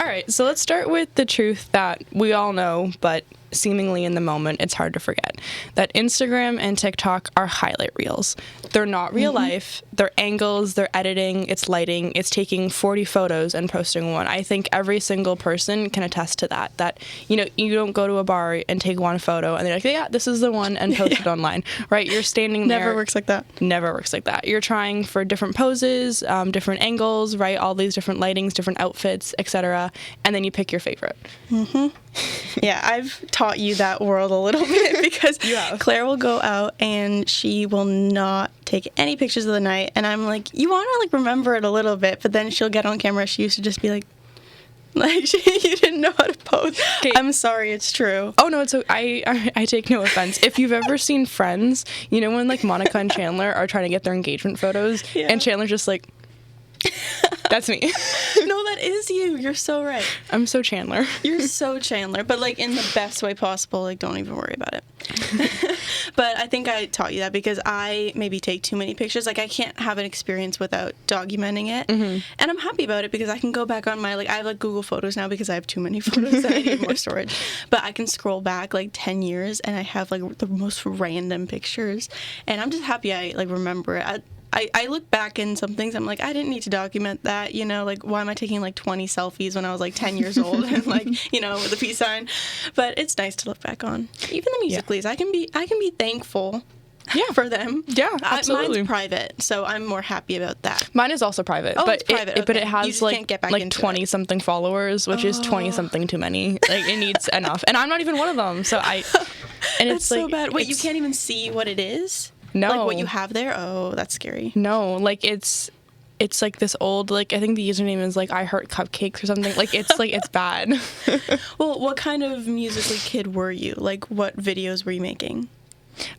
All right, so let's start with the truth that we all know, but seemingly in the moment, it's hard to forget, that Instagram and TikTok are highlight reels. They're not real life. They're angles, they're editing, it's lighting, it's taking 40 photos and posting one. I think every single person can attest to that, you know, you don't go to a bar and take one photo and they're like, yeah, this is the one, and post it online, right? You're standing there. Never works like that. Never works like that. You're trying for different poses, different angles, right? All these different lightings, different outfits, etc. And then you pick your favorite. Yeah, I've taught you that world a little bit because Yeah. Claire will go out and she will not take any pictures of the night, and I'm like, you want to like remember it a little bit, but then she'll get on camera. She used to just be like you didn't know how to pose. Okay. I'm sorry, it's true. Oh no, it's I take no offense. If you've ever seen Friends, you know when like Monica and Chandler are trying to get their engagement photos, Yeah. and Chandler's just like, that's me. No, that is you. You're so right. I'm so Chandler. You're so Chandler, but like in the best way possible. Like, don't even worry about it. But I think I taught you that because I maybe take too many pictures. Like, I can't have an experience without documenting it. And I'm happy about it because I can go back on my, like, I have like Google Photos now because I have too many photos and I need more storage. But I can scroll back like 10 years and I have like the most random pictures. And I'm just happy I like remember it. I look back in some things, I'm like, I didn't need to document that, you know, like, why am I taking, like, 20 selfies when I was, like, 10 years old and, like, you know, with a peace sign? But it's nice to look back on. Even the Musical.lys, I can be thankful for them. Yeah, absolutely. Mine's private, so I'm more happy about that. Mine is also private, Oh, but it's private, but okay. it You has just like can't get back like into 20 something followers, which is 20 something too many. Like, it needs enough, and I'm not even one of them. So and That's it's so like, bad. Wait, you can't even see what it is? No. Like, what you have there? Oh, that's scary. No, like it's like this old, like, I think the username is like I Heart Cupcakes or something. Like, it's bad. Well, what kind of Musical.ly kid were you? Like, what videos were you making?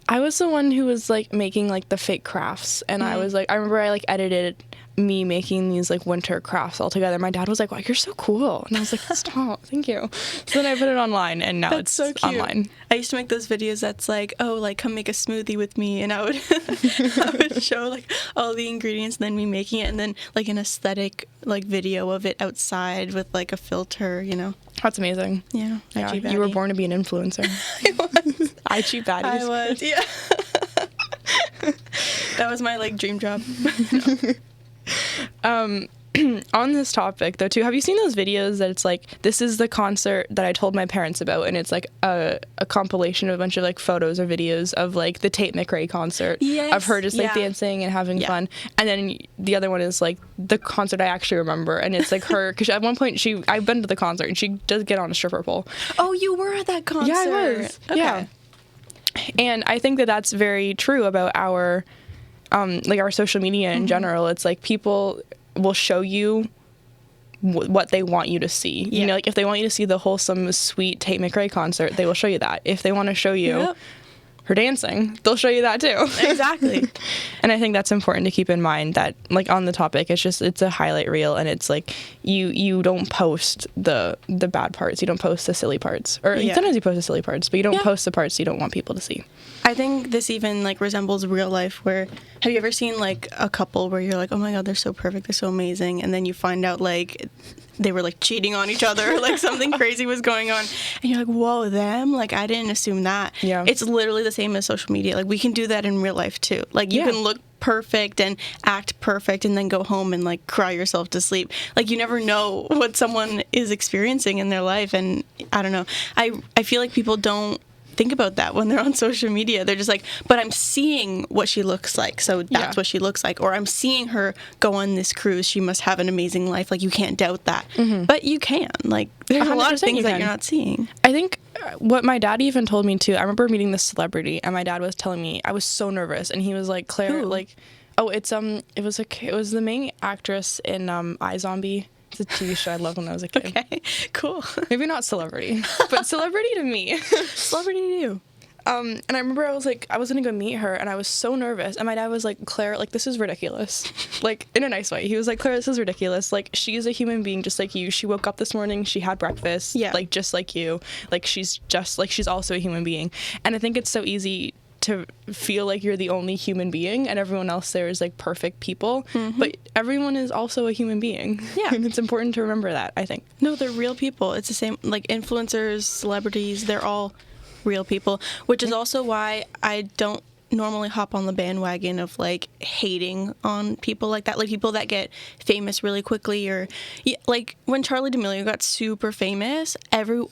I was the one who was like making like the fake crafts, and I was like, I remember I like edited me making these like winter crafts all together. My dad was like, wow, you're so cool, and I was like, stop, thank you. So then I put it online, and now it's so cute. online. I used to make those videos that's like, oh, like, come make a smoothie with me, and I would show like all the ingredients and then me making it, and then like an aesthetic like video of it outside with like a filter, you know. That's amazing. Yeah, Yeah, IG you were baddie. born to be an influencer. I was. IG baddies. I was. Yeah. That was my like dream job. On this topic though too, have you seen those videos that it's like, this is the concert that I told my parents about, and it's like a compilation of a bunch of like photos or videos of like the Tate McRae concert of her just like dancing and having fun, and then the other one is like the concert I actually remember, and it's like her, because at one point I've been to the concert and she does get on a stripper pole. Oh, you were at that concert. Yeah, I was. Okay. Yeah. And I think that that's very true about our like our social media in general. It's like people will show you what they want you to see. You know, like if they want you to see the wholesome, sweet Tate McRae concert, they will show you that. If they want to show you her dancing, they'll show you that too. Exactly. And I think that's important to keep in mind, that like on the topic, it's a highlight reel, and it's like you don't post the bad parts, you don't post the silly parts, or sometimes you post the silly parts, but you don't post the parts you don't want people to see. I think this even like resembles real life, where have you ever seen like a couple where you're like, oh my god, they're so perfect, they're so amazing, and then you find out like they were like cheating on each other, like something crazy was going on, and you're like, whoa, them? Like, I didn't assume that. Yeah. It's literally the same as social media. Like, we can do that in real life too. Like, you can look perfect and act perfect and then go home and like cry yourself to sleep. Like, you never know what someone is experiencing in their life, and I don't know. I feel like people don't think about that when they're on social media. They're just like, but I'm seeing what she looks like, so that's what she looks like. Or I'm seeing her go on this cruise, she must have an amazing life. Like, you can't doubt that. But you can. Like, there's a lot of things that you're not seeing. I think what my dad even told me too, I remember meeting this celebrity, and my dad was telling me, I was so nervous, and he was like, Claire, like, oh, it was the main actress in iZombie. It's a TV show I loved when I was a kid. Okay, cool. Maybe not celebrity, but celebrity to me. Celebrity to you. And I remember I was gonna go meet her, and I was so nervous, and my dad was like, Claire, like, this is ridiculous. Like, in a nice way. He was like, Claire, this is ridiculous. Like, she is a human being just like you. She woke up this morning, she had breakfast, like, just like you. Like, she's also a human being. And I think it's so easy to feel like you're the only human being and everyone else there is like perfect people, but everyone is also a human being. Yeah. And it's important to remember that, I think. No, they're real people. It's the same, like influencers, celebrities, they're all real people, which is also why I don't normally hop on the bandwagon of like hating on people like that, like people that get famous really quickly, or like when Charli D'Amelio got super famous,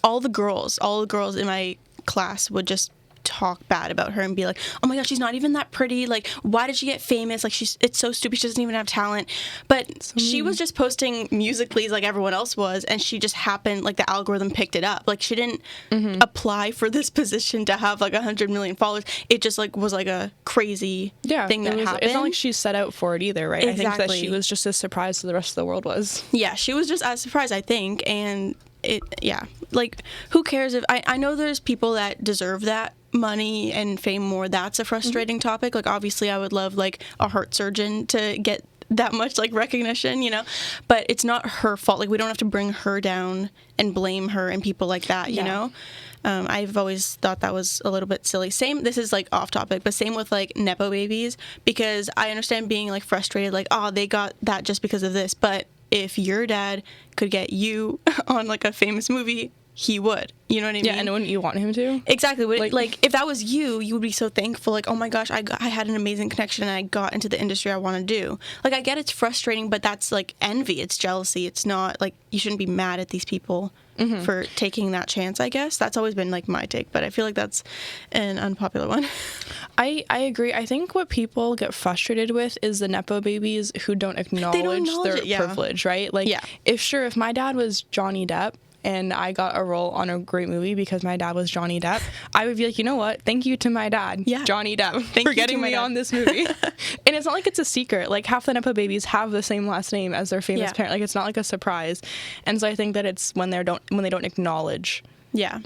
all the girls in my class would just talk bad about her and be like, oh my gosh, she's not even that pretty, like why did she get famous, like it's so stupid, she doesn't even have talent. But she was just posting Musical.lys like everyone else was, and she just happened, like the algorithm picked it up, like she didn't apply for this position to have like 100 million followers. It just like was like a crazy thing that happened. It's not like she set out for it either, right? Exactly. I think that she was just as surprised as the rest of the world was. Yeah, she was just as surprised, I think. And like who cares if I know there's people that deserve that money and fame more. That's a frustrating topic. Like obviously I would love like a heart surgeon to get that much like recognition, but it's not her fault. Like we don't have to bring her down and blame her and people like that, you know. I've always thought that was a little bit silly. This is like off topic, but same with like Nepo babies, because I understand being like frustrated, like, oh, they got that just because of this. But if your dad could get you on like a famous movie, he would. You know what I mean? Yeah, and wouldn't you want him to? Exactly. Like if that was you would be so thankful. Like, oh my gosh, I had an amazing connection and I got into the industry I want to do. Like, I get it's frustrating, but that's like envy. It's jealousy. It's not like you shouldn't be mad at these people for taking that chance, I guess. That's always been like my take, but I feel like that's an unpopular one. I agree. I think what people get frustrated with is the Nepo babies who don't acknowledge their privilege, right? Like, if my dad was Johnny Depp, and I got a role on a great movie because my dad was Johnny Depp, I would be like, you know what? Thank you to my dad, Johnny Depp, for getting me on this movie. And it's not like it's a secret. Like, half the Nepo babies have the same last name as their famous parent. Like, it's not like a surprise. And so I think that it's when they don't acknowledge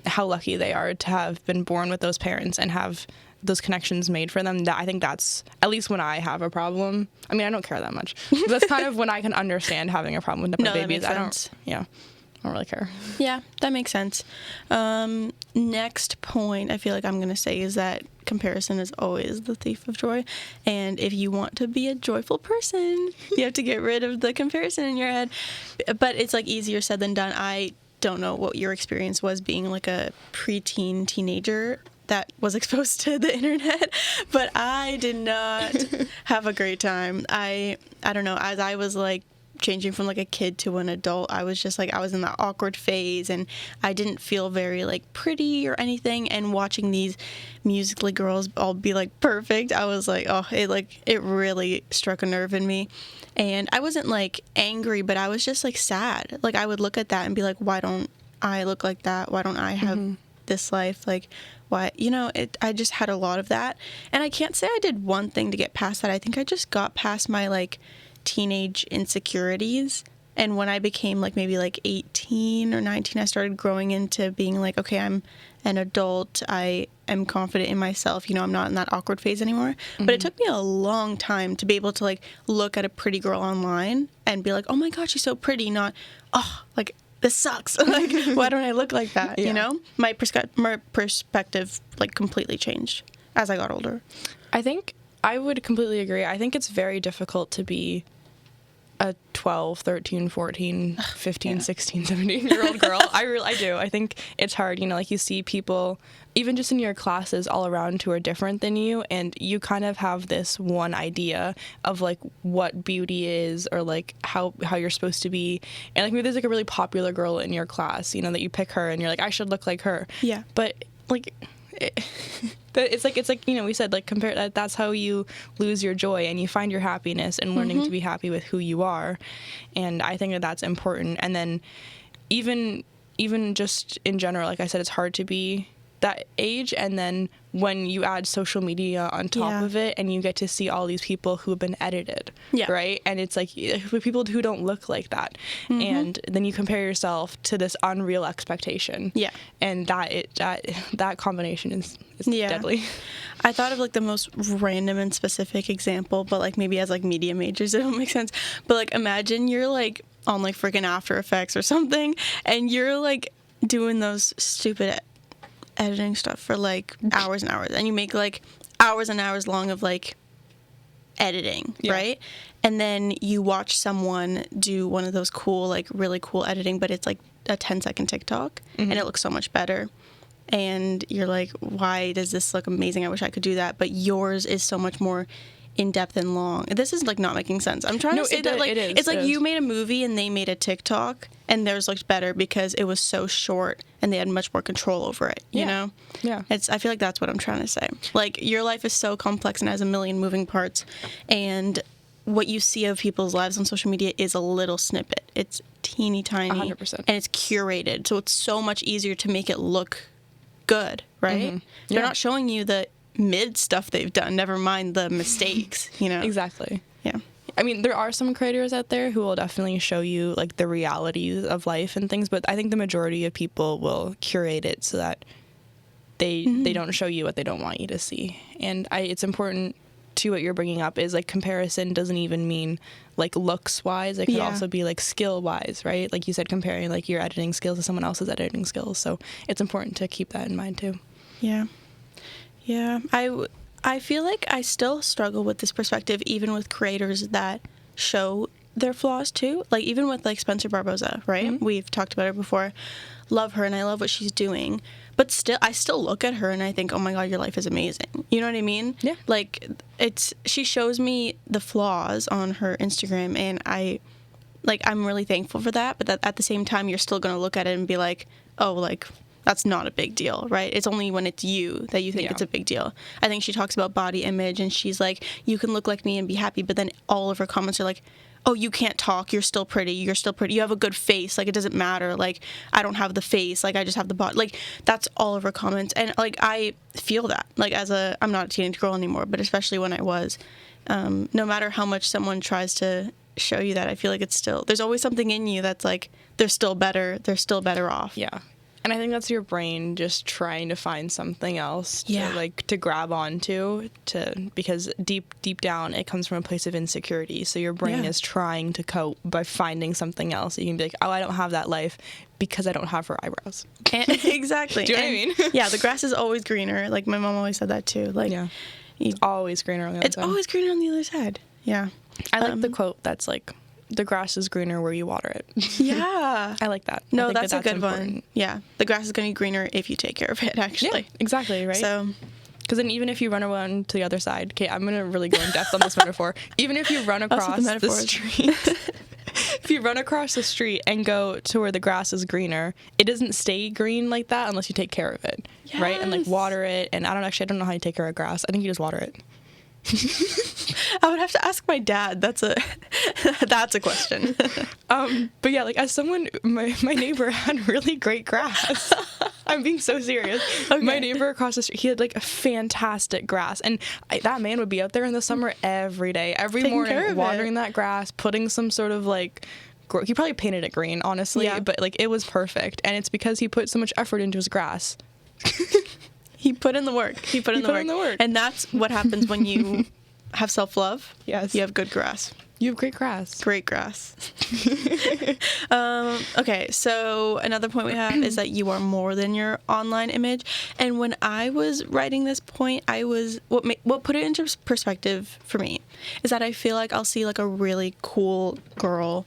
how lucky they are to have been born with those parents and have those connections made for them, that I think that's, at least when I have a problem, I mean, I don't care that much. That's kind of when I can understand having a problem with Nepo babies. That makes sense. I don't really care. Yeah, that makes sense. Next point I feel like I'm going to say is that comparison is always the thief of joy. And if you want to be a joyful person, you have to get rid of the comparison in your head. But it's like easier said than done. I don't know what your experience was being like a preteen teenager that was exposed to the internet, but I did not have a great time. I don't know, as I was like changing from like a kid to an adult, I was just like, I was in that awkward phase and I didn't feel very like pretty or anything, and watching these Musical.ly girls all be like perfect, I was like, oh, it really struck a nerve in me. And I wasn't like angry, but I was just like sad. Like I would look at that and be like, why don't I look like that? Why don't I have this life? Like, why, I just had a lot of that. And I can't say I did one thing to get past that. I think I just got past my like teenage insecurities, and when I became like maybe like 18 or 19, I started growing into being like, okay, I'm an adult, I am confident in myself, I'm not in that awkward phase anymore. But it took me a long time to be able to like look at a pretty girl online and be like, oh my god, she's so pretty, not, oh, like this sucks, like why don't I look like that? My perspective like completely changed as I got older. I think I would completely agree. I think it's very difficult to be a 12, 13, 14, 15, 16, 17-year-old girl. I do. I think it's hard. Like you see people, even just in your classes all around, who are different than you, and you kind of have this one idea of like what beauty is, or like how you're supposed to be. And like maybe there's like a really popular girl in your class, that you pick her and you're like, I should look like her. Yeah. But like it's like we said, like, compare that. That's how you lose your joy and you find your happiness in learning to be happy with who you are. And I think that that's important. And then even just in general, like I said, it's hard to be that age, and then when you add social media on top of it and you get to see all these people who have been edited, right? And it's like people who don't look like that, and then you compare yourself to this unreal expectation, and that combination is deadly. I thought of like the most random and specific example, but like maybe as like media majors it don't make sense, but like imagine you're like on like freaking After Effects or something, and you're like doing those stupid editing stuff for like hours and hours, and you make like hours and hours long of like editing, right? And then you watch someone do one of those cool, like really cool editing, but it's like a 10-second TikTok and it looks so much better. And you're like, why does this look amazing? I wish I could do that. But yours is so much more in-depth and long. This is like not making sense. I'm trying to say that like it's like you made a movie and they made a TikTok and theirs looked better because it was so short and they had much more control over it, you know? Yeah. I feel like that's what I'm trying to say. Like, your life is so complex and has a million moving parts, and what you see of people's lives on social media is a little snippet. It's teeny tiny. 100%. And it's curated, so it's so much easier to make it look good, right? They're not showing you the mid stuff they've done, never mind the mistakes, you know? Exactly. Yeah. I mean, there are some creators out there who will definitely show you like the realities of life and things, but I think the majority of people will curate it so that they don't show you what they don't want you to see. And it's important to what you're bringing up is like comparison doesn't even mean like looks wise. It could also be like skill wise, right? Like you said, comparing like your editing skills to someone else's editing skills. So it's important to keep that in mind too. Yeah. Yeah. I feel like I still struggle with this perspective, even with creators that show their flaws too. Like even with like Spencer Barboza, right? We've talked about her before. Love her and I love what she's doing. But still, I still look at her and I think, oh my God, your life is amazing. You know what I mean? Yeah. Like she shows me the flaws on her Instagram and I'm really thankful for that. But at the same time, you're still going to look at it and be like, oh, like that's not a big deal, right? It's only when it's you that you think it's a big deal. I think she talks about body image and she's like, you can look like me and be happy. But then all of her comments are like, oh, you can't talk, you're still pretty, you have a good face, like it doesn't matter, like I don't have the face, like I just have the body, like that's all of her comments. And like I feel that, like I'm not a teenage girl anymore, but especially when I was, no matter how much someone tries to show you that, I feel like it's still, there's always something in you that's like they're still better off. Yeah. And I think that's your brain just trying to find something else to grab onto because deep down it comes from a place of insecurity. So your brain is trying to cope by finding something else. You can be like, oh, I don't have that life because I don't have her eyebrows. Exactly. Do you know what I mean? Yeah, the grass is always greener. Like my mom always said that too. Like it's always greener on the other side. It's always greener on the other side. Yeah. I like the quote that's like, the grass is greener where you water it. Yeah. I like that. No, I think that's a good important. one. Yeah. The grass is going to be greener if you take care of it, actually. Yeah, exactly, right? So, because then even if you run around to the other side, okay, I'm going to really go in depth on this metaphor. Even if you run across the street, if you run across the street and go to where the grass is greener, it doesn't stay green like that unless you take care of it, right? And like water it. And I don't know how you take care of grass. I think you just water it. I would have to ask my dad. That's a question. But yeah, like as someone, my neighbor had really great grass. I'm being so serious. Okay. My neighbor across the street, he had like a fantastic grass, and that man would be out there in the summer every day, every morning, watering that grass, putting some sort of like. He probably painted it green, honestly, but like it was perfect, and it's because he put so much effort into his grass. He put in the work. He put in the work. And that's what happens when you have self-love. Yes. You have good grass. You have great grass. Great grass. Okay, so another point we have is that you are more than your online image. And when I was writing this point, what put it into perspective for me is that I feel like I'll see like a really cool girl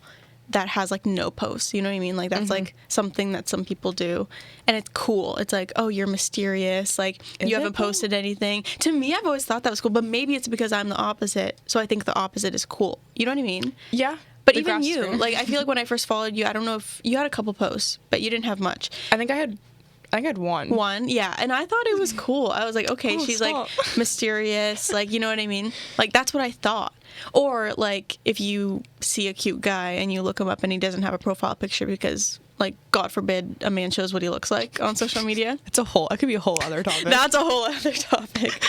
that has like no posts, you know what I mean? Like that's like something that some people do, and it's cool. It's like, oh, you're mysterious, like you haven't posted anything. To me, I've always thought that was cool, but maybe it's because I'm the opposite, so I think the opposite is cool. You know what I mean? Yeah. But even you, like I feel like when I first followed you, I don't know if you had a couple posts, but you didn't have much. I think I had one. One, yeah. And I thought it was cool. I was like, okay, she's like mysterious, like, you know what I mean? Like, that's what I thought. Or, like, if you see a cute guy and you look him up and he doesn't have a profile picture because, like, God forbid a man shows what he looks like on social media. That could be a whole other topic. That's a whole other topic.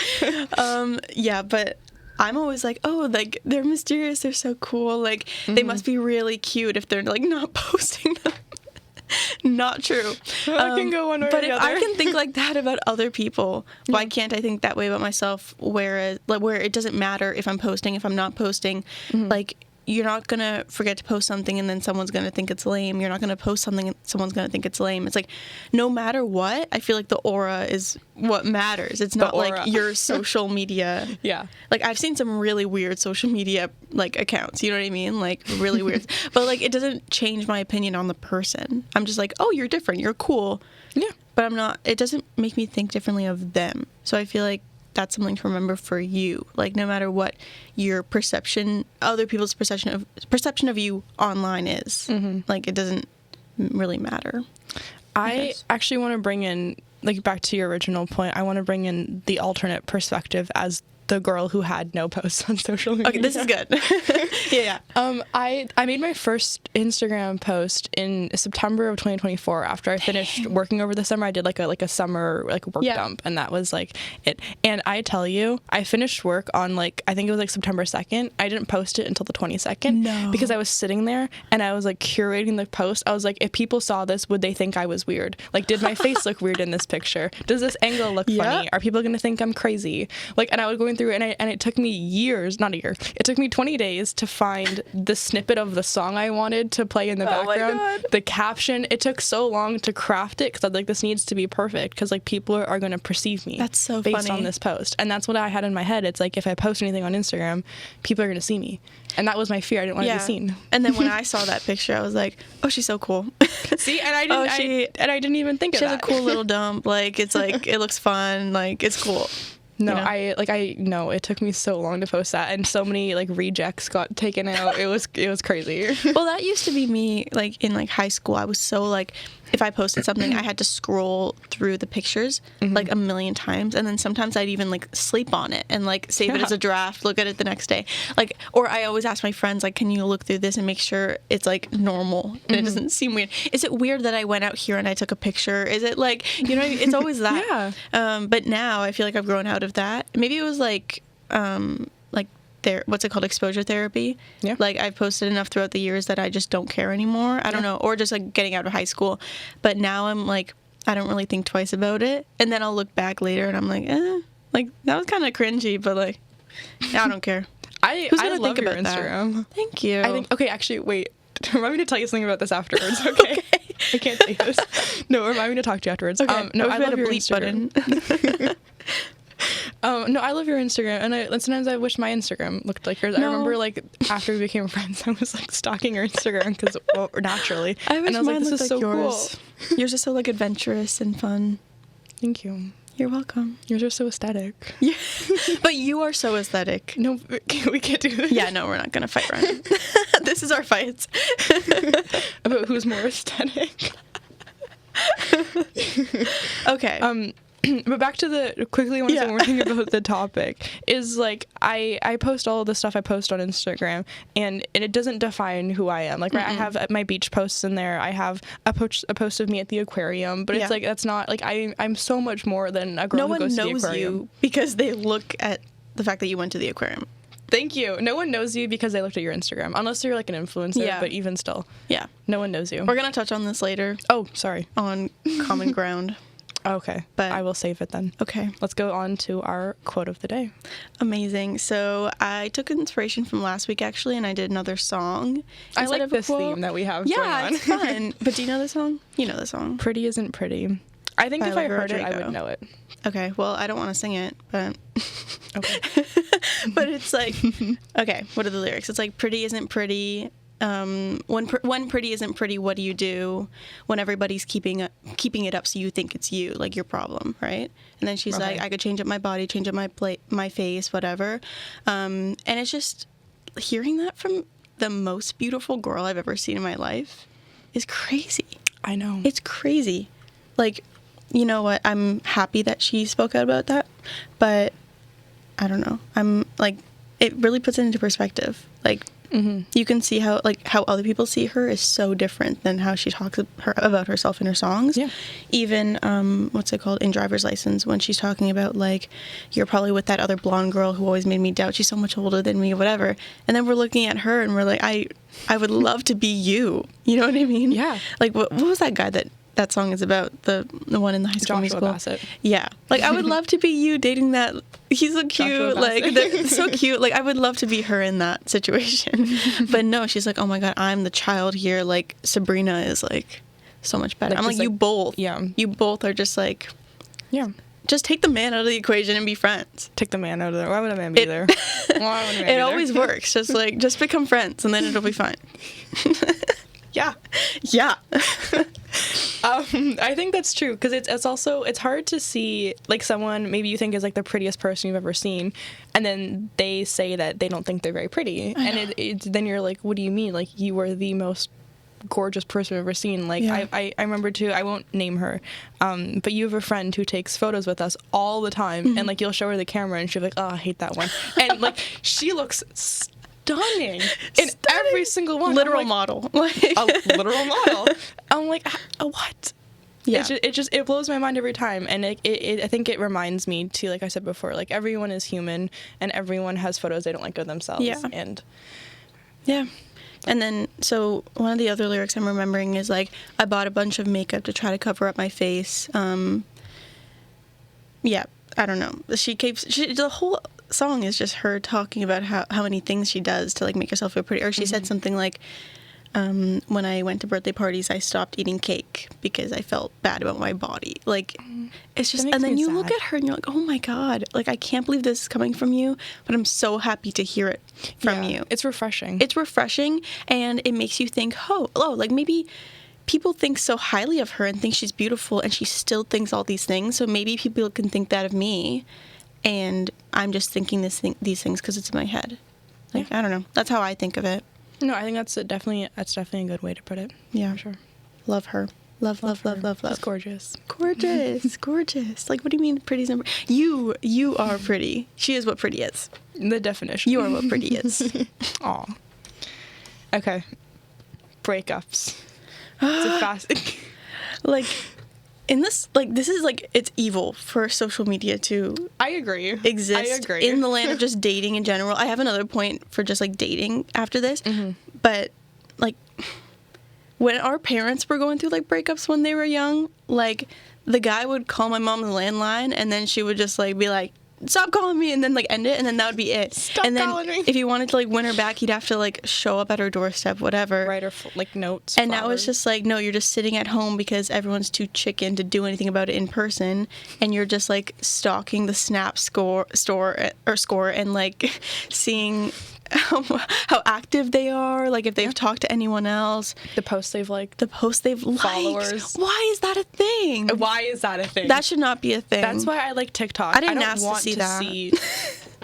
Yeah, but I'm always like, oh, like, they're mysterious, they're so cool. Like, they must be really cute if they're, like, not posting them. Not true. I can go one way or the other. But if I can think like that about other people, why can't I think that way about myself? Where it doesn't matter if I'm posting, if I'm not posting. Like, you're not going to forget to post something and then someone's going to think it's lame. You're not going to post something and someone's going to think it's lame. It's like, no matter what, I feel like the aura is what matters. It's not like your social media. Yeah. Like, I've seen some really weird social media, like, accounts. You know what I mean? Like, really weird. But, like, it doesn't change my opinion on the person. I'm just like, oh, you're different. You're cool. Yeah. But I'm not, it doesn't make me think differently of them. So I feel like that's something to remember for you. Like, no matter what your perception, other people's perception of you online is, like, it doesn't really matter. I actually want to bring in, like, back to your original point, I want to bring in the alternate perspective as the girl who had no posts on social media. Okay, this is good. yeah. I made my first Instagram post in September of 2024 after I finished working over the summer. I did like a summer like work dump, and that was like it. And I tell you, I finished work on like, I think it was like September 2nd. I didn't post it until the 22nd because I was sitting there and I was like curating the post. I was like, if people saw this, would they think I was weird? Like, did my face look weird in this picture? Does this angle look funny? Are people going to think I'm crazy? Like, and I was going through and it took me years, not a year, it took me 20 days to find the snippet of the song I wanted to play in the background, the caption. It took so long to craft it because I was like, this needs to be perfect because like people are going to perceive me based on this post. And that's what I had in my head. It's like, if I post anything on Instagram, people are going to see me. And that was my fear. I didn't want to be seen. And then when I saw that picture, I was like, oh, she's so cool. See, and I didn't, I didn't even think of that. She has a cool little dump. Like, it's like, it looks fun. Like, it's cool. No, you know? It took me so long to post that, and so many like rejects got taken out. It was crazy. Well, that used to be me like in like high school. I was so like, if I posted something, I had to scroll through the pictures like a million times, and then sometimes I'd even like sleep on it and like save it as a draft, look at it the next day. Like, or I always ask my friends, like, can you look through this and make sure it's like normal and it doesn't seem weird? Is it weird that I went out here and I took a picture? Is it like, you know, it's always that. But now I feel like I've grown out of that. Maybe it was like what's it called, exposure therapy. Like, I've posted enough throughout the years that I just don't care anymore. I don't know, or just like getting out of high school. But now I'm like, I don't really think twice about it, and then I'll look back later and I'm like, like that was kind of cringy, but like, I don't care. I love your Instagram. That? Thank you. I think, okay, actually, wait. Remind me to tell you something about this afterwards, okay? I can't say this. No, remind me to talk to you afterwards. Okay. No, I love your Instagram. Button. No, I love your Instagram, and sometimes I wish my Instagram looked like yours. I remember, like, after we became friends, I was, like, stalking your Instagram, because, well, naturally. I wish was mine like, this looked is like so yours. Cool. Yours is so, like, adventurous and fun. Thank you. You're welcome. Yours are so aesthetic. Yeah. But you are so aesthetic. No, we can't do this. Yeah, no, we're not going to fight right now. This is our fights. About who's more aesthetic. Okay. But back to the quickly one thing about the topic is like I post all of the stuff I post on Instagram, and it doesn't define who I am. Like, right, I have my beach posts in there. I have a post of me at the aquarium, but it's like, that's not like I'm so much more than a girl who goes to the aquarium. No one knows you because they look at the fact that you went to the aquarium. Thank you. No one knows you because they looked at your Instagram, unless you're like an influencer, but even still. Yeah. No one knows you. We're going to touch on this later. Oh, sorry. On common ground. Okay, but I will save it then. Okay. Let's go on to our quote of the day. Amazing. So I took inspiration from last week, actually, and I did another song. I like this theme that we have going on. Yeah, it's fun. But do you know the song? You know the song. Pretty Isn't Pretty. I think if I heard it, I would know it. Okay, well, I don't want to sing it, but... Okay. But it's like... Okay, what are the lyrics? It's like, pretty isn't pretty... when pretty isn't pretty, what do you do? When everybody's keeping it up so you think it's you, like your problem, right? And then she's like, I could change up my body, change up my face, whatever. And it's just hearing that from the most beautiful girl I've ever seen in my life is crazy. I know. It's crazy. Like, you know what? I'm happy that she spoke out about that, but I don't know. I'm like, it really puts it into perspective. Like, you can see how other people see her is so different than how she talks about herself in her songs. Yeah. Even, what's it called, in Driver's License, when she's talking about, like, you're probably with that other blonde girl who always made me doubt she's so much older than me, whatever. And then we're looking at her and we're like, I would love to be you. You know what I mean? Yeah. Like, what was that guy that that song is about, the one in the High School Joshua Musical. Bassett. Yeah, like I would love to be you dating that. He's so Joshua cute, like Bassett. they're so cute. Like I would love to be her in that situation, but no, she's like, oh my god, I'm the child here. Like Sabrina is like so much better. Like, I'm like, just, you like, both. yeah. You both are just like, Yeah. just take the man out of the equation and be friends. Take the man out of there. Why would a man be there? Why would a man be It there? always works. Just become friends, and then it'll be fine. Yeah. Yeah. I think that's true, because it's also, it's hard to see, like, someone maybe you think is like the prettiest person you've ever seen, and then they say that they don't think they're very pretty, and then you're like, what do you mean? Like, you were the most gorgeous person I've ever seen. Like, Yeah. I remember too, I won't name her, but you have a friend who takes photos with us all the time, and like you'll show her the camera and she'll be like, oh, I hate that one, and like she looks stunning in every single one. Literal I'm like, model. Like a literal model. I'm like, what? Yeah. It blows my mind every time, and I think it reminds me to, like I said before, like everyone is human and everyone has photos they don't like of themselves. Yeah. And yeah. And then, so one of the other lyrics I'm remembering is like, I bought a bunch of makeup to try to cover up my face. Yeah, I don't know. The whole song is just her talking about how many things she does to like make herself feel pretty. Or she said something like, when I went to birthday parties, I stopped eating cake because I felt bad about my body. Like, it's just, makes and then me you sad. look at her and you're like, oh my God, like, I can't believe this is coming from you, but I'm so happy to hear it from you. It's refreshing. It's refreshing, and it makes you think, oh, like maybe people think so highly of her and think she's beautiful, and she still thinks all these things. So maybe people can think that of me, and I'm just thinking these things because it's in my head. Like, I don't know. That's how I think of it. No, I think that's definitely a good way to put it. Yeah. For sure. Love her. Love. She's gorgeous. Gorgeous. Like, what do you mean pretty's number? You are pretty. She is what pretty is. The definition. You are what pretty is. Aw. Okay. Breakups. It's a fast. Like, this is like, it's evil for social media to I agree. exist I agree. in the land of just dating in general. I have another point for just like dating after this, Mm-hmm. but like when our parents were going through like breakups when they were young, like the guy would call my mom on the landline, and then she would just like be like, stop calling me, and then like end it, and then that would be it. Stop and then calling me. if you wanted to like win her back, he'd have to like show up at her doorstep, whatever. Write her like notes. And now it's flowers. just like, no, you're just sitting at home because everyone's too chicken to do anything about it in person, and you're just like stalking the Snap score and like seeing how active they are, like if they've talked to anyone else, the posts they've liked. the posts they've Followers. liked. Why is that a thing? Why is that a thing? That should not be a thing. That's why I like TikTok. I didn't don't ask to want see that. see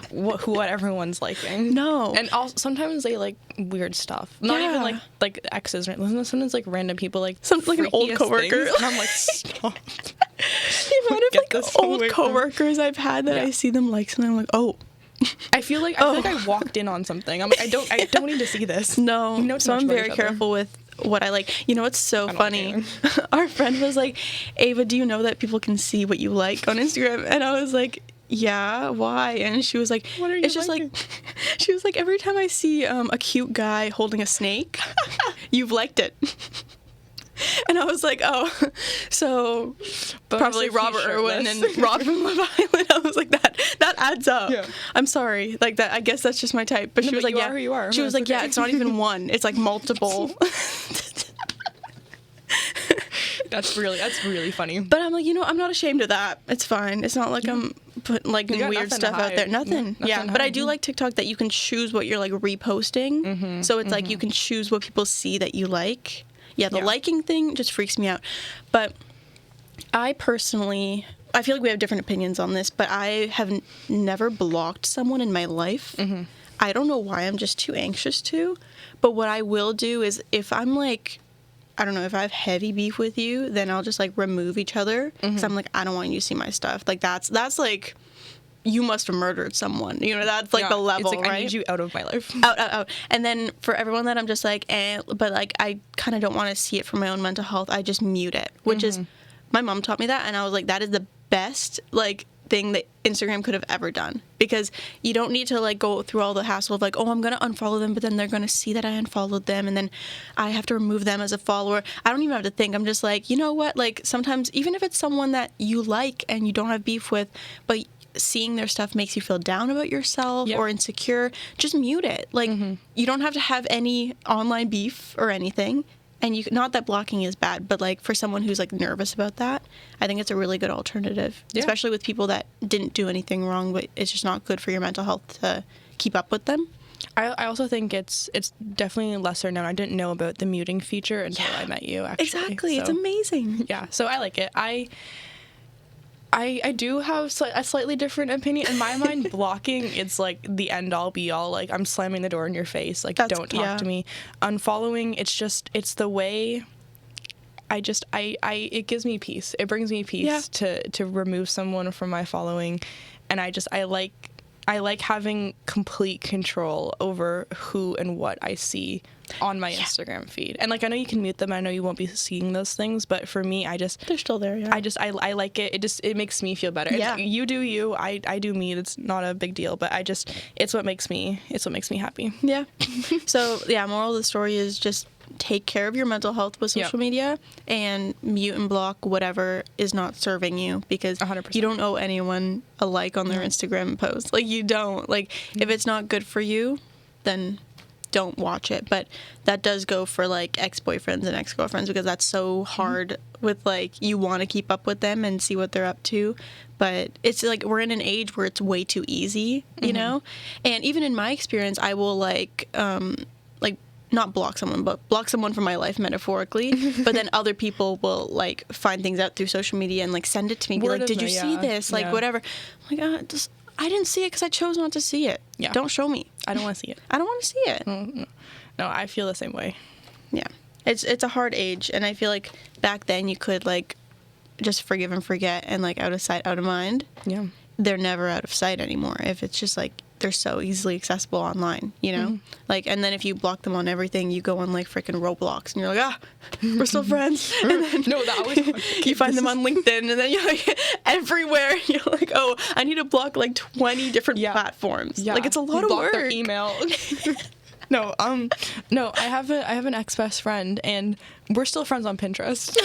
what everyone's liking. No. And also sometimes they like weird stuff. Not even Yeah. like exes. Right? Sometimes like random people like Like an old freakiest coworker. things, and I'm like, stop. the amount of Get like this old away from me. coworkers I've had that Yeah. I see them like something, I'm like, oh. I feel like I walked in on something. I'm like, I don't need to see this. No, We know too so much I'm about very each other. careful with what I like. You know what's so don't funny? Our friend was like, Ava, do you know that people can see what you like on Instagram? And I was like, yeah, why? And she was like, What are you it's just liking? like, she was like, every time I see a cute guy holding a snake, you've liked it. And I was like, oh, so Bonus probably if he's Robert Irwin shirtless. and Rod from Love Island. I was like, that adds up. Yeah. I'm sorry, like that. I guess that's just my type. But No, she was but like, you yeah, are who you are. she was That's like, yeah, okay. it's not even one. It's like multiple. That's really funny. But I'm like, I'm not ashamed of that. It's fine. It's not like I'm putting like You got weird nothing to stuff out there. hide. Nothing. Yeah, Yeah. nothing to But I hide. do like TikTok that you can choose what you're like reposting. So it's like you can choose what people see that you like. Yeah, the Yeah. liking thing just freaks me out. But I personally, I feel like we have different opinions on this, but I have never blocked someone in my life. I don't know why. I'm just too anxious to. But what I will do is if I'm like, I don't know, if I have heavy beef with you, then I'll just like remove each other because I'm like, I don't want you to see my stuff. Like that's like, you must have murdered someone. That's like Yeah, the level, it's like, right? I need you out of my life. Out. And then for everyone that I'm just like, but like I kind of don't want to see it for my own mental health, I just mute it, which is, my mom taught me that, and I was like, that is the best like thing that Instagram could have ever done, because you don't need to like go through all the hassle of like, oh, I'm gonna unfollow them, but then they're gonna see that I unfollowed them, and then I have to remove them as a follower. I don't even have to think. I'm just like, you know what? Like sometimes even if it's someone that you like and you don't have beef with, but seeing their stuff makes you feel down about yourself or insecure, just mute it. Like you don't have to have any online beef or anything. And you, not that blocking is bad, but like for someone who's like nervous about that, I think it's a really good alternative, especially with people that didn't do anything wrong, but it's just not good for your mental health to keep up with them. I also think it's definitely lesser known. I didn't know about the muting feature until I met you, actually. Exactly. So, it's amazing. Yeah. So I like it. I do have a slightly different opinion. In my mind, blocking, it's like the end all be all. Like, I'm slamming the door in your face. Like, don't talk to me. Unfollowing, it's the way it gives me peace. It brings me peace to remove someone from my following. And I like having complete control over who and what I see on my Instagram feed. And like, I know you can mute them. I know you won't be seeing those things, but for me, they're still there. Yeah. I like it. It makes me feel better. Yeah. You do you, I do me. It's not a big deal, but it's what makes me happy. Yeah. So yeah, moral of the story is just take care of your mental health with social media and mute and block whatever is not serving you, because 100%. You don't owe anyone a like on their Instagram post. Like you don't. Like if it's not good for you, then don't watch it. But that does go for like ex-boyfriends and ex-girlfriends, because that's so hard with like, you want to keep up with them and see what they're up to, but it's like we're in an age where it's way too easy, you know. And even in my experience, I will like not block someone, but block someone from my life metaphorically. But then other people will like find things out through social media and like send it to me, be like, did you see this? Like whatever. I'm like, I didn't see it because I chose not to see it. Yeah. Don't show me. I don't want to see it. I don't want to see it. No, I feel the same way. Yeah. It's a hard age, and I feel like back then you could like just forgive and forget, and like out of sight, out of mind. Yeah. They're never out of sight anymore if it's just like they're so easily accessible online, you know? Like, and then if you block them on everything, you go on like freaking Roblox and you're like, we're still friends. And then no, that always you find them on LinkedIn, and then you're like everywhere. You're like, oh, I need to block like 20 different platforms. Yeah. Like it's a lot of work. Their email. No, I have an ex-best friend, and we're still friends on Pinterest.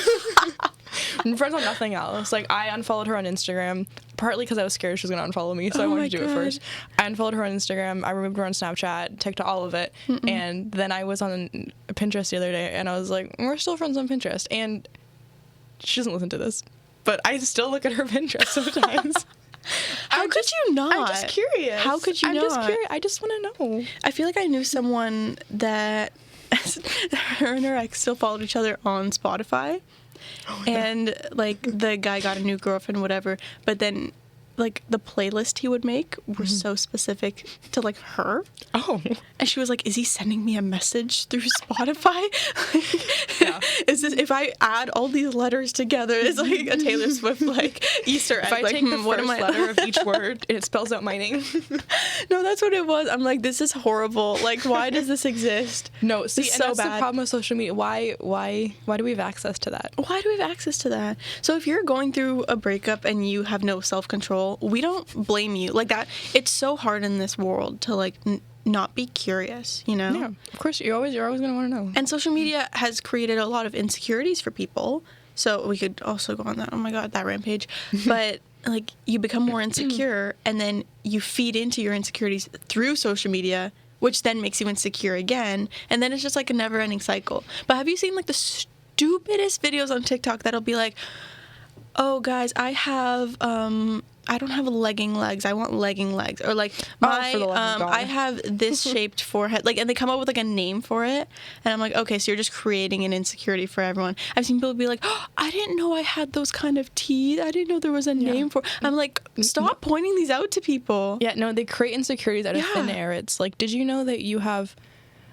We're friends on nothing else. Like, I unfollowed her on Instagram, partly because I was scared she was going to unfollow me, so I wanted to do it first. I unfollowed her on Instagram, I removed her on Snapchat, TikTok, all of it, and then I was on Pinterest the other day, and I was like, we're still friends on Pinterest, and she doesn't listen to this, but I still look at her Pinterest sometimes. How could you not? I'm just curious. How could you not? I'm just curious. I just want to know. I feel like I knew someone that her and her ex still followed each other on Spotify. And like the guy got a new girlfriend, whatever, but then like the playlist he would make were so specific to like her. Oh. And she was like, is he sending me a message through Spotify? Is this, if I add all these letters together, it's like a Taylor Swift like Easter egg. If I like, take the first letter of each word and it spells out my name. No, that's what it was. I'm like, this is horrible. Like, why does this exist? No, see, and so that's bad. The problem with social media. Why do we have access to that? Why do we have access to that? So if you're going through a breakup and you have no self-control, we don't blame you. Like that, it's so hard in this world to like not be curious, you know? Yeah, of course, you're always going to want to know. And social media has created a lot of insecurities for people. So we could also go on that. Oh my God, that rampage. But like you become more insecure, and then you feed into your insecurities through social media, which then makes you insecure again. And then it's just like a never ending cycle. But have you seen like the stupidest videos on TikTok that'll be like, oh guys, I don't have legging legs. I want legging legs. Or like I have this shaped forehead. Like, and they come up with like a name for it. And I'm like, okay, so you're just creating an insecurity for everyone. I've seen people be like, oh, I didn't know I had those kind of teeth. I didn't know there was a name for it. I'm like, stop pointing these out to people. Yeah, no, they create insecurities out of thin air. It's like, did you know that you have...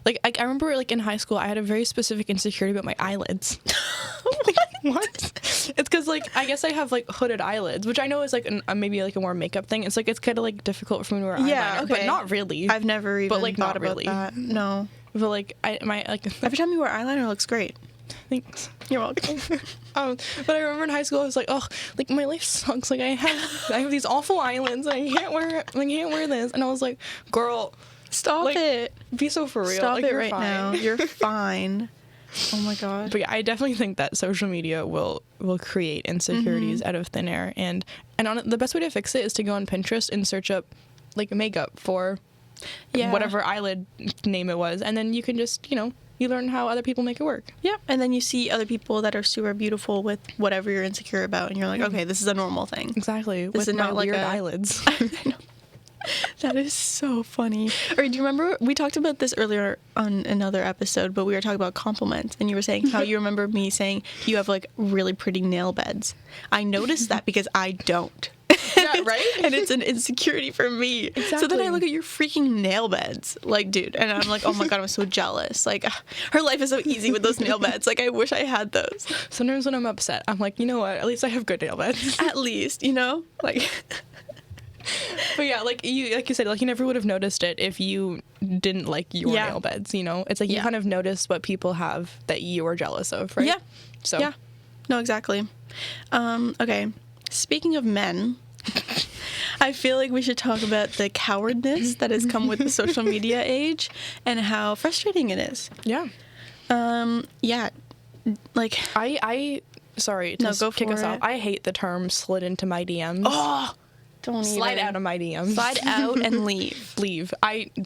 Like, I remember, like, in high school, I had a very specific insecurity about my eyelids. Like, what? It's because, like, I guess I have, like, hooded eyelids, which I know is, like, maybe, like, a more makeup thing. It's, like, it's kind of, like, difficult for me to wear eyeliner, but not really. I've never even thought about that. No. But, like, every time you wear eyeliner, it looks great. Thanks. You're welcome. But I remember in high school, I was like, oh, like my life sucks. Like I have these awful eyelids, and I can't wear this. And I was like, girl, Stop like, it. be so for real. Stop like, it you're right fine. now. You're fine. Oh my god. But yeah, I definitely think that social media will create insecurities out of thin air, and the best way to fix it is to go on Pinterest and search up like makeup for whatever eyelid name it was, and then you can just, you learn how other people make it work. Yeah, and then you see other people that are super beautiful with whatever you're insecure about, and you're like, okay, this is a normal thing. Exactly. This with is my not like weird a- eyelids. I know. That is so funny. Or do you remember, we talked about this earlier on another episode, but we were talking about compliments, and you were saying how you remember me saying you have like really pretty nail beds. I noticed that because I don't. Yeah, right? And it's an insecurity for me. So then I Exactly. look at your freaking nail beds, like, dude, and I'm like, oh my god, I'm so jealous. Like, her life is so easy with those nail beds. Like, I wish I had those. Sometimes when I'm upset, I'm like, you know what? At least I have good nail beds. At least, like. But yeah, like you said, like you never would have noticed it if you didn't like your nail beds. It's like you kind of notice what people have that you are jealous of, right? Yeah. So Yeah. No, exactly. Okay. Speaking of men, I feel like we should talk about the cowardness that has come with the social media age and how frustrating it is. yeah. Yeah. Like, I sorry to go kick for us off. it. I hate the term slid into my DMs. oh, don't slide even. out of my DMs. Slide out and leave. Leave.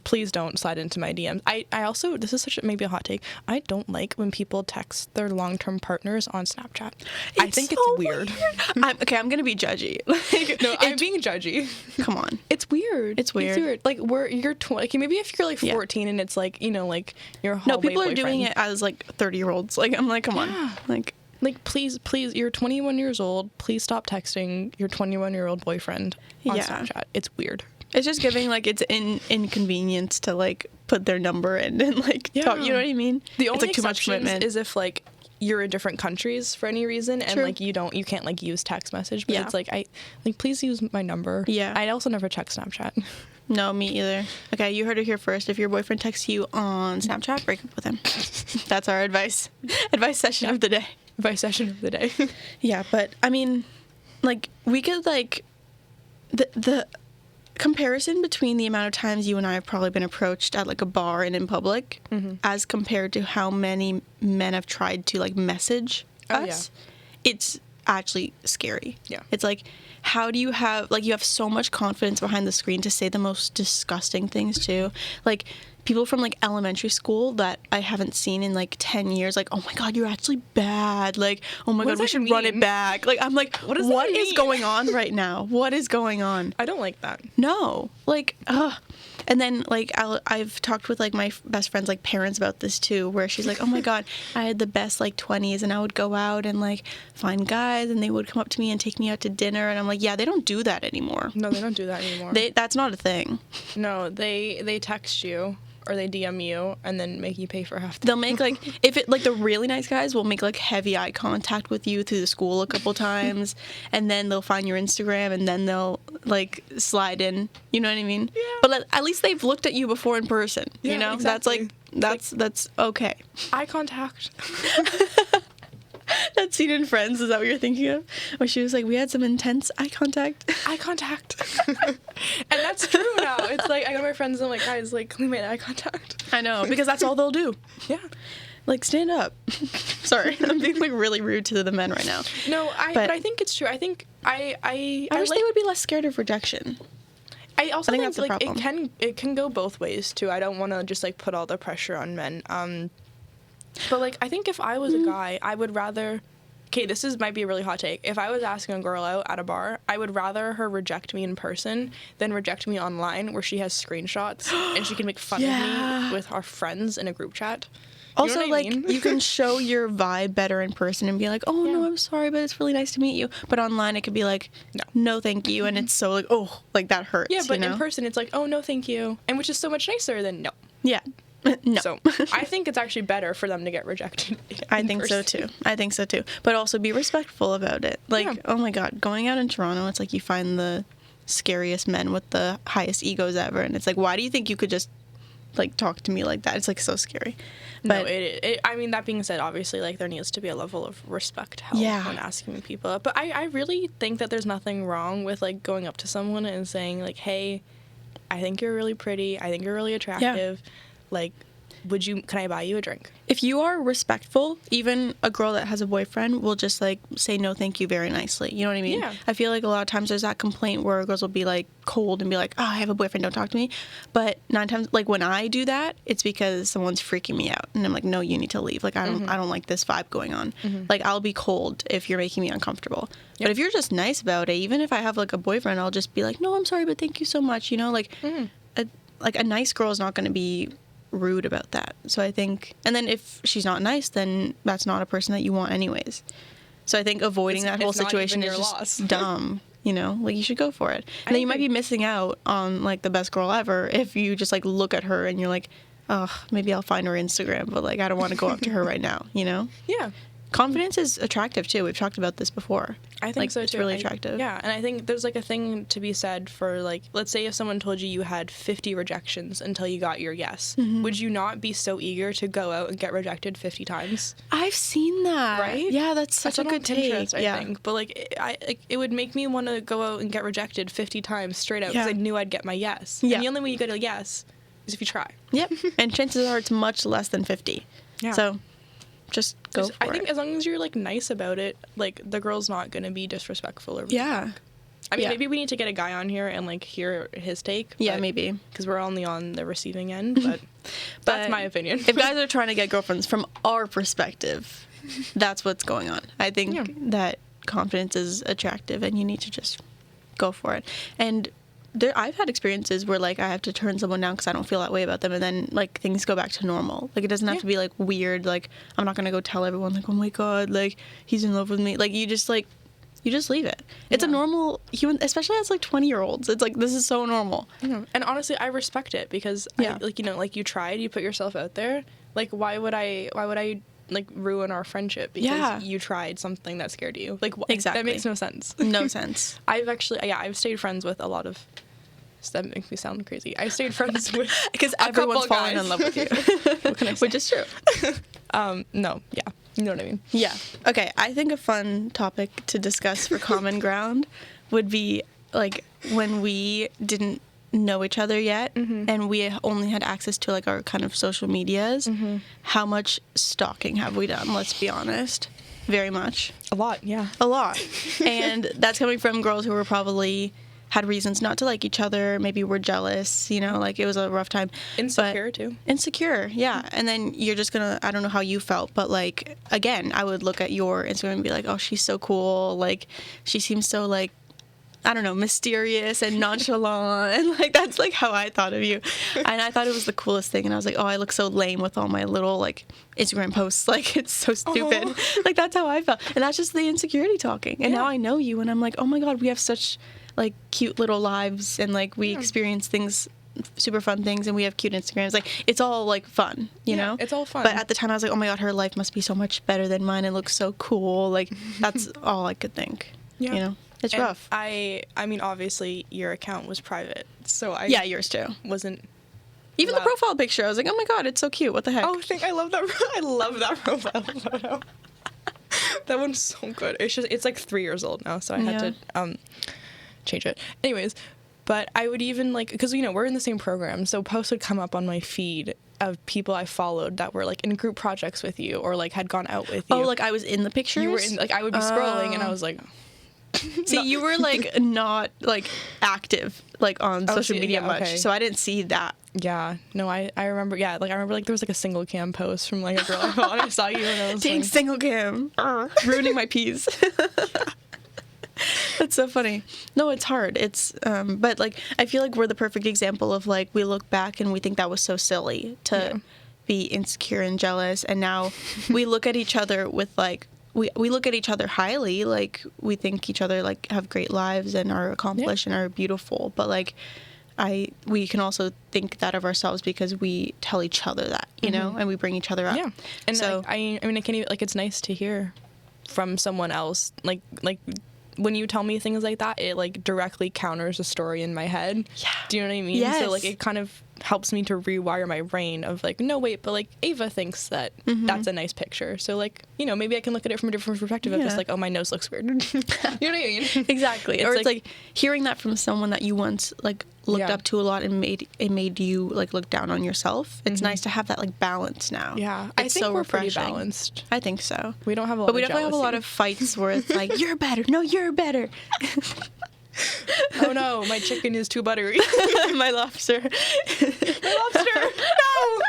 Please don't slide into my DMs. I also, this is maybe a hot take, I don't like when people text their long-term partners on Snapchat. I think it's so weird. I'm gonna be judgy. Like, No, I'm being judgy. come on. It's weird. It's weird. Like you're 20. Like, maybe if you're like 14 and it's like, like your No, hallway people are doing boyfriend. it as like 30-year-olds. Like, I'm like, come on. Like, please, you're 21 years old. Please stop texting your 21-year-old boyfriend on Yeah. Snapchat. It's weird. it's just giving like it's inconvenience to like put their number in and like talk. You know what I mean? The only it's like too much exceptions commitment. is if like you're in different countries for any reason and True. like you can't like use text message. But Yeah. it's like please use my number. Yeah. I also never check Snapchat. No, me either. Okay, you heard it here first. If your boyfriend texts you on Snapchat, break up with him. That's our advice. Advice session of the day. Advice session of the day. Yeah, but I mean, like, we could like the comparison between the amount of times you and I have probably been approached at like a bar and in public as compared to how many men have tried to like message us, it's actually scary. Yeah. It's like, how do you have so much confidence behind the screen to say the most disgusting things too? Like, people from like elementary school that I haven't seen in like 10 years, like, oh my god, you're actually bad. Like, oh my What god, does we that should run it mean? back. Like, I'm like, What does what that is mean? going on right now? What is going on? I don't like that. No, like, ugh. And then like I've talked with like my best friend's like parents about this too, where she's like, oh my god, I had the best like 20s, and I would go out and like find guys, and they would come up to me and take me out to dinner, and I'm like, yeah, they don't do that anymore. No, they don't do that anymore. That's not a thing. No, they text you or they DM you and then make you pay for half the They'll make like, if it like the really nice guys will make like heavy eye contact with you through the school a couple times, and then they'll find your Instagram, and then they'll like slide in. You know what I mean? Yeah. But at least they've looked at you before in person. Yeah, you know, exactly. that's okay. eye contact. That scene in Friends, is that what you're thinking of? Where she was like, we had some intense eye contact. Eye contact. And that's true now. It's like I go to my friends and I'm like, guys, like we made eye contact. I know, because that's all they'll do. Yeah. Like, stand up. Sorry, I'm being like really rude to the men right now. No, but I think it's true. I think I wish like, they would be less scared of rejection. I also I think think, that's the like problem. it can go both ways too. I don't want to just like put all the pressure on men. But like I think if I was a guy, I would rather. Okay, might be a really hot take. If I was asking a girl out at a bar, I would rather her reject me in person than reject me online, where she has screenshots and she can make fun of me with our friends in a group chat. You know Also, what I like, mean? you can show your vibe better in person and be like, oh, no, I'm sorry, but it's really nice to meet you. But online, it could be like, no thank you. And it's so like, oh, like that hurts. Yeah, but you know? in person, it's like, oh, no, thank you. And which is so much nicer than no. Yeah. No. So I think it's actually better for them to get rejected. I think so too. But also be respectful about it. Like, oh my God, going out in Toronto, it's like you find the scariest men with the highest egos ever. And it's like, why do you think you could just like talk to me like that. It's like so scary. But no, I mean, that being said, obviously, like, there needs to be a level of respect held when asking people up. But I really think that there's nothing wrong with, like, going up to someone and saying, like, hey, I think you're really pretty. I think you're really attractive. Like, can I buy you a drink? If you are respectful, even a girl that has a boyfriend will just, like, say no thank you very nicely. You know what I mean? Yeah. I feel like a lot of times there's that complaint where girls will be, like, cold and be like, oh, I have a boyfriend, don't talk to me. But 9 times, like, when I do that, it's because someone's freaking me out. And I'm like, no, you need to leave. Like, I don't like this vibe going on. Like, I'll be cold if you're making me uncomfortable. But if you're just nice about it, even if I have, like, a boyfriend, I'll just be like, no, I'm sorry, but thank you so much. You know, like, a nice girl is not going to be rude about that. So I think, and then if she's not nice, then that's not a person that you want anyways. So I think avoiding that whole situation is just dumb. You know, like, you should go for it. And then you might be missing out on, like, the best girl ever if you just, like, look at her and you're like, oh, maybe I'll find her Instagram, but, like, I don't want to go up to her right now, you know? Yeah. Confidence is attractive too. We've talked about this before. I think so too. It's really attractive. Yeah, and I think there's, like, a thing to be said for, like, let's say if someone told you had 50 rejections until you got your yes, would you not be so eager to go out and get rejected 50 times? I've seen that. Right? Yeah, that's such a good take. I think. But, like, it would make me want to go out and get rejected 50 times straight out because I knew I'd get my yes. Yeah. And the only way you get a yes is if you try. Yep. And chances are it's much less than 50. Yeah. So just go for it. I think as long as you're, like, nice about it, like, the girl's not going to be disrespectful or yeah. I mean, maybe we need to get a guy on here and, like, hear his take. Yeah, maybe. Because we're only on the receiving end, but that's my opinion. If guys are trying to get girlfriends from our perspective, that's what's going on. I think that confidence is attractive and you need to just go for it. And I've had experiences where, like, I have to turn someone down because I don't feel that way about them, and then, like, things go back to normal. Like, it doesn't have to be, like, weird. Like, I'm not gonna go tell everyone, like, oh my god, like, he's in love with me. Like, you just leave it. It's a normal human, especially as, like, 20-year-olds. It's like, this is so normal. Yeah. And honestly, I respect it because like, you know, like, you tried, you put yourself out there. Like, why would I like, ruin our friendship because you tried something that scared you? Like, exactly. That makes no sense. No sense. I've stayed friends with a lot of. That makes me sound crazy. I stayed friends with because everyone's falling in love with you. What can I say? Which is true. No, yeah, you know what I mean. Yeah. Okay. I think a fun topic to discuss for common ground would be, like, when we didn't know each other yet and we only had access to, like, our kind of social medias. How much stalking have we done? Let's be honest. Very much. A lot. Yeah. A lot. And that's coming from girls who were probably had reasons not to like each other, maybe were jealous, you know, like, it was a rough time. Insecure too. Insecure, yeah. And then you're just gonna, I don't know how you felt, but, like, again, I would look at your Instagram and be like, oh, she's so cool, like, she seems so, like, I don't know, mysterious and nonchalant, and, like, that's, like, how I thought of you. And I thought it was the coolest thing, and I was like, oh, I look so lame with all my little, like, Instagram posts, like, it's so stupid. Like, that's how I felt. And that's just the insecurity talking. And now I know you, and I'm like, oh my god, we have such, like, cute little lives, and, like, we experience things, super fun things, and we have cute Instagrams. Like, it's all, like, fun, you know? It's all fun. But at the time I was like, oh my god, her life must be so much better than mine. It looks so cool. Like, that's all I could think. You know? It's rough. I mean, obviously, your account was private, so yeah, yours too. Wasn't even the profile picture. I was like, oh my god, it's so cute. What the heck? Oh, I love that. I love that profile photo. That one's so good. It's like 3 years old now, so I had to change it. Anyways, but I would even, like, because, you know, we're in the same program, so posts would come up on my feed of people I followed that were, like, in group projects with you or, like, had gone out with you. Oh, like, I was in the pictures? You were in, like, I would be scrolling and I was like... See, you were, like, not, like, active, like, on social media much, so I didn't see that. Yeah, no, I remember, I remember, like, there was, like, a single cam post from, like, a girl I followed, and I saw you, and I was dang, like... single cam. Ruining my peas. That's so funny. No, it's hard. It's, but, like, I feel like we're the perfect example of, like, we look back and we think that was so silly to be insecure and jealous, and now we look at each other with, like, we look at each other highly, like, we think each other, like, have great lives and are accomplished and are beautiful, but, like, we can also think that of ourselves because we tell each other that, you know, and we bring each other up. Yeah, and so like, I mean, I can't even, like, it's nice to hear from someone else, like when you tell me things like that, it like directly counters a story in my head. Yeah. Do you know what I mean? Yes. So like it kind of helps me to rewire my brain of like, no, wait, but like Ava thinks that that's a nice picture. So like, you know, maybe I can look at it from a different perspective of just like, oh, my nose looks weird. You know what I mean? Exactly. Or it's like hearing that from someone that you once like looked up to a lot and made you like look down on yourself. It's nice to have that like balance now. Yeah. It's I think so we're refreshing. pretty balanced. I think so. We don't have a lot But we of definitely have a lot jealousy. of fights where it's like, you're better. No, you're better. Oh no, my chicken is too buttery. My lobster. My lobster. No.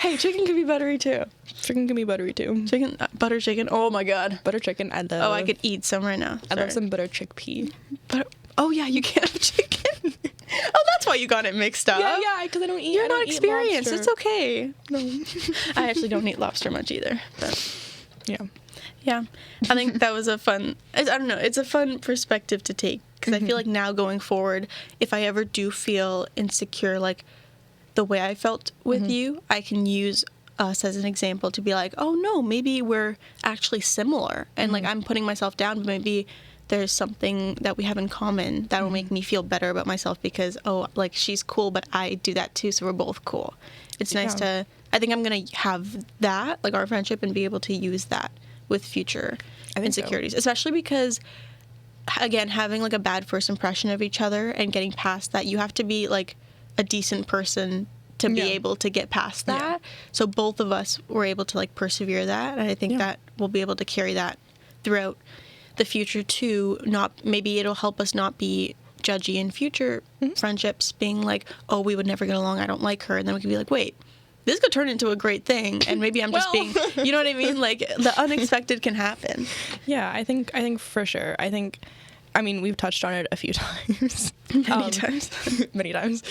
Hey, chicken can be buttery too. Chicken can be buttery too. Chicken, butter chicken. Oh my god. Butter chicken. I love. Oh, I could eat some right now. I love Sorry. some butter chickpea. But oh yeah, you can't have chicken. Oh, that's why you got it mixed up. Yeah, because I don't eat. You're I don't not eat experienced. lobster. It's okay. No, I actually don't eat lobster much either. But Yeah. yeah, I think that was a fun. I don't know. It's a fun perspective to take because I feel like now going forward, if I ever do feel insecure, like the way I felt with you, I can use us as an example to be like, oh no, maybe we're actually similar, and like I'm putting myself down, but maybe there's something that we have in common that will make me feel better about myself because, oh, like she's cool, but I do that too, so we're both cool. It's nice to, I think I'm going to have that, like our friendship, and be able to use that with future insecurities, especially because, again, having like a bad first impression of each other and getting past that, you have to be like a decent person to be able to get past that. So both of us were able to like persevere that, and I think that we'll be able to carry that throughout the future too. Maybe it'll help us not be judgy in future friendships, being like, oh, we would never get along, I don't like her, and then we can be like, wait, this could turn into a great thing, and maybe I'm just being, you know what I mean? Like the unexpected can happen. Yeah, I think for sure. I mean, we've touched on it a few times. Many times. Many times.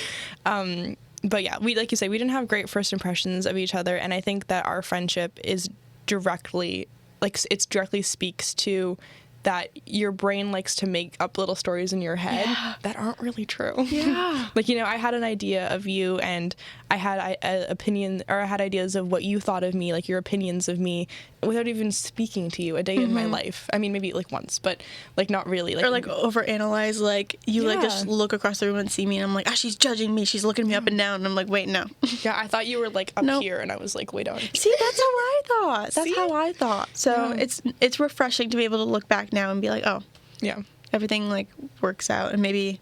But yeah, like you say, we didn't have great first impressions of each other, and I think that our friendship is directly, like, it directly speaks to that your brain likes to make up little stories in your head that aren't really true. Yeah. Like, you know, I had an idea of you, and I had an opinion, or I had ideas of what you thought of me, like your opinions of me, without even speaking to you a day in my life. I mean, maybe like once, but like not really. Like, or like overanalyze, like you like just look across the room and see me, and I'm like, she's judging me, she's looking me up and down, and I'm like, wait, no. yeah, I thought you were like up here, and I was like way down. See, that's how I thought. That's how I thought. So Yeah. it's refreshing to be able to look back now and be like, oh, Yeah. everything like works out, and maybe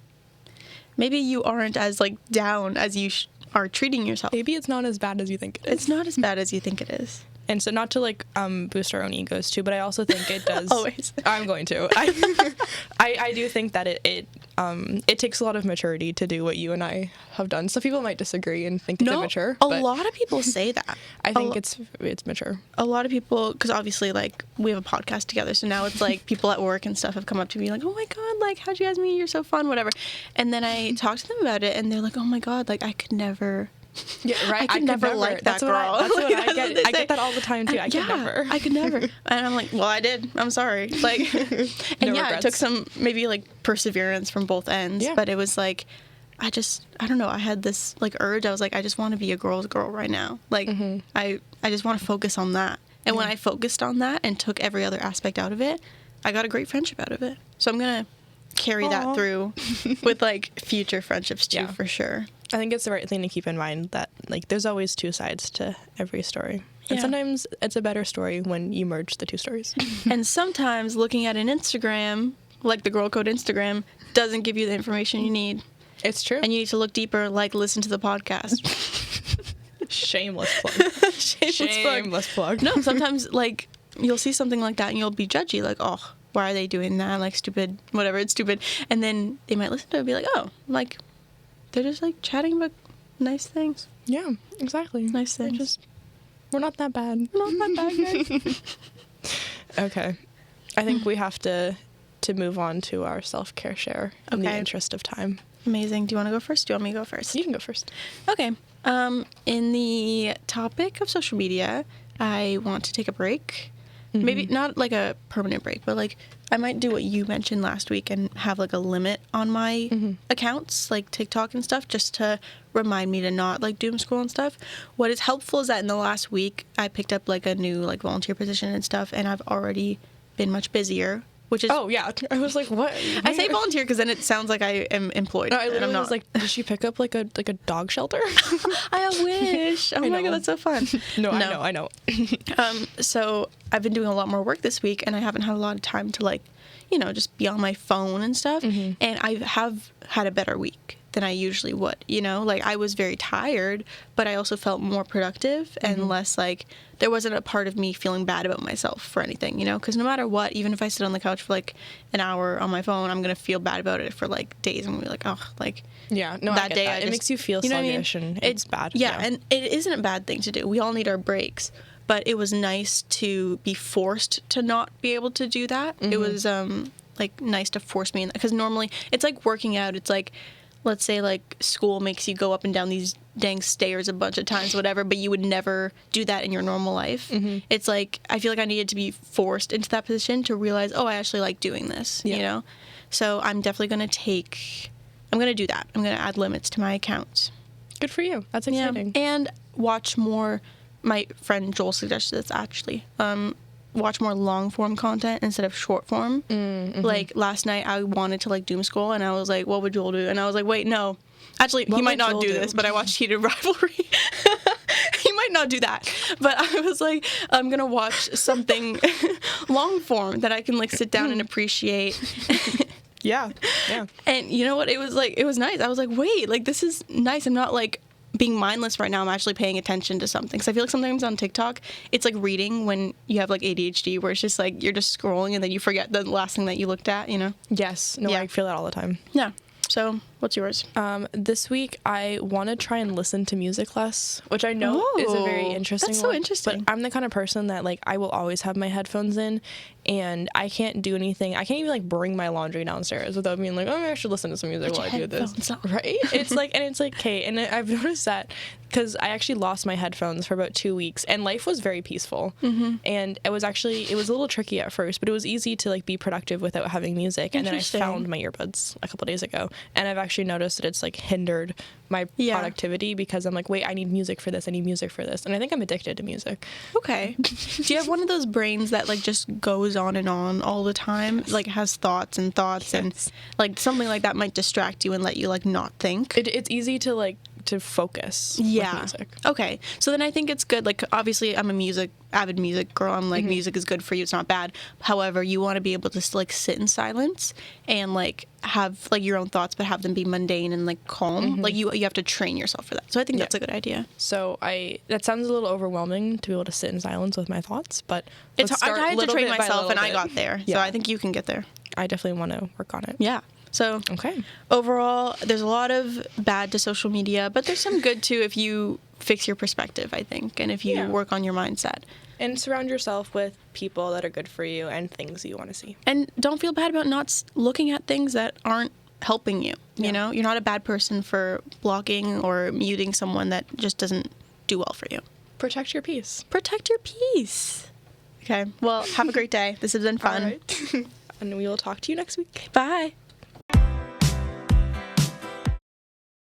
you aren't as like down as you are treating yourself. Maybe it's not as bad as you think it is. It's not as bad as you think it is. And so, not to like boost our own egos too, but I also think it does. Always. I'm going to. I do think that it takes a lot of maturity to do what you and I have done. So people might disagree and think it's immature. A lot of people say that. I think it's mature. A lot of people, because obviously, like, we have a podcast together, so now it's like people at work and stuff have come up to me like, oh my god, like, how'd you guys meet? You're so fun, whatever. And then I talk to them about it, and they're like, oh my god, like, I could never. Yeah, right. I could never like that girl. That's what I That's get. what I get that all the time too. I could never. I could never. And I'm like, well, I did. I'm sorry. Like, and No yeah, regrets. it took some maybe like perseverance from both ends. Yeah. But it was like, I don't know. I had this like urge. I was like, I just want to be a girl's girl right now. Like, I just want to focus on that. And when I focused on that and took every other aspect out of it, I got a great friendship out of it. So I'm gonna carry that through with like future friendships too, for sure. I think it's the right thing to keep in mind that like there's always two sides to every story. And Yeah. sometimes it's a better story when you merge the two stories. And sometimes looking at an Instagram, like the GirlCode Instagram, doesn't give you the information you need. It's true. And you need to look deeper, like listen to the podcast. Shameless plug. Shameless plug. No, sometimes like you'll see something like that and you'll be judgy, like, oh, why are they doing that? Like stupid, whatever, it's stupid. And then they might listen to it and be like, oh, like they're just like chatting about nice things. Yeah, exactly. Nice things. We're not that bad. We're not that bad, guys. Okay. I think we have to move on to our self-care share in the Okay. interest of time. Amazing. Do you want to go first? Do you want me to go first? You can go first. Okay. In the topic of social media, I want to take a break. Maybe not like a permanent break, but like I might do what you mentioned last week and have like a limit on my accounts, like TikTok and stuff, just to remind me to not like doom scroll and stuff. What is helpful is that in the last week I picked up like a new like volunteer position and stuff, and I've already been much busier which is... Oh, yeah. I was like, what? I say volunteer because then it sounds like I am employed. No, I and I'm literally not. was like, did she pick up like a dog shelter? I wish. Oh my God, that's so fun. No, I know. So I've been doing a lot more work this week, and I haven't had a lot of time to, like, you know, just be on my phone and stuff. And I have had a better week than I usually would, you know? Like, I was very tired, but I also felt more productive and less, like, there wasn't a part of me feeling bad about myself for anything, you know? Because no matter what, even if I sit on the couch for, like, an hour on my phone, I'm going to feel bad about it for, like, days. I'm going to be like, oh, like... Yeah, no, that I get day that. It makes you feel sluggish, and it's bad. Yeah, and it isn't a bad thing to do. We all need our breaks. But it was nice to be forced to not be able to do that. It was, like, nice to force me in that. Because normally, it's like working out. It's like... Let's say, like, school makes you go up and down these dang stairs a bunch of times, whatever, but you would never do that in your normal life. It's like, I feel like I needed to be forced into that position to realize, oh, I actually like doing this, you know? So I'm definitely going to do that. I'm going to add limits to my account. Good for you. That's exciting. Yeah. And watch more, my friend Joel suggested this, actually. Watch more long form content instead of short form. Like last night I wanted to like doom scroll and I was like, what would Joel do? And I was like, wait, no. Actually, he might not do this, but I watched Heated Rivalry. He might not do that. But I was like, I'm going to watch something long form that I can like sit down and appreciate. Yeah. And you know what? It was nice. I was like, wait, like this is nice. I'm not like being mindless right now. I'm actually paying attention to something. Because I feel like sometimes on TikTok, it's like reading when you have like ADHD, where it's just like you're just scrolling and then you forget the last thing that you looked at, you know? Yes. No, Yeah. I feel that all the time. Yeah. So, what's yours? This week, I want to try and listen to music less, which I know is a very interesting That's so one, interesting. But I'm the kind of person that, like, I will always have my headphones in, and I can't do anything. I can't even, like, bring my laundry downstairs without being like, oh, I should listen to some music while I do this. Right? It's like, and it's like, okay, and I've noticed that because I actually lost my headphones for about 2 weeks, and life was very peaceful. And it was a little tricky at first, but it was easy to, like, be productive without having music. And then I found my earbuds a couple days ago, and I've actually noticed that it's, like, hindered my productivity because I'm like, wait, I need music for this. And I think I'm addicted to music. Okay. Do you have one of those brains that, like, just goes on and on all the time? Like, has thoughts and thoughts and, like, something like that might distract you and let you, like, not think? It's easy to, like, to focus with music. Okay. So then I think it's good. Like, obviously, I'm a avid music girl. I'm like, music is good for you. It's not bad. However, you want to be able to, like, sit in silence and, like, have, like, your own thoughts, but have them be mundane and, like, calm. Like, you have to train yourself for that. So I think that's a good idea. So that sounds a little overwhelming to be able to sit in silence with my thoughts, but I had to train myself, and I got there. Yeah. So I think you can get there. I definitely want to work on it. Yeah. So overall, there's a lot of bad to social media, but there's some good too if you fix your perspective, I think, and if you work on your mindset. And surround yourself with people that are good for you and things you want to see. And don't feel bad about not looking at things that aren't helping you. You know, you're not a bad person for blocking or muting someone that just doesn't do well for you. Protect your peace. Protect your peace. Okay. Well, have a great day. This has been fun. All right. And we will talk to you next week. Bye.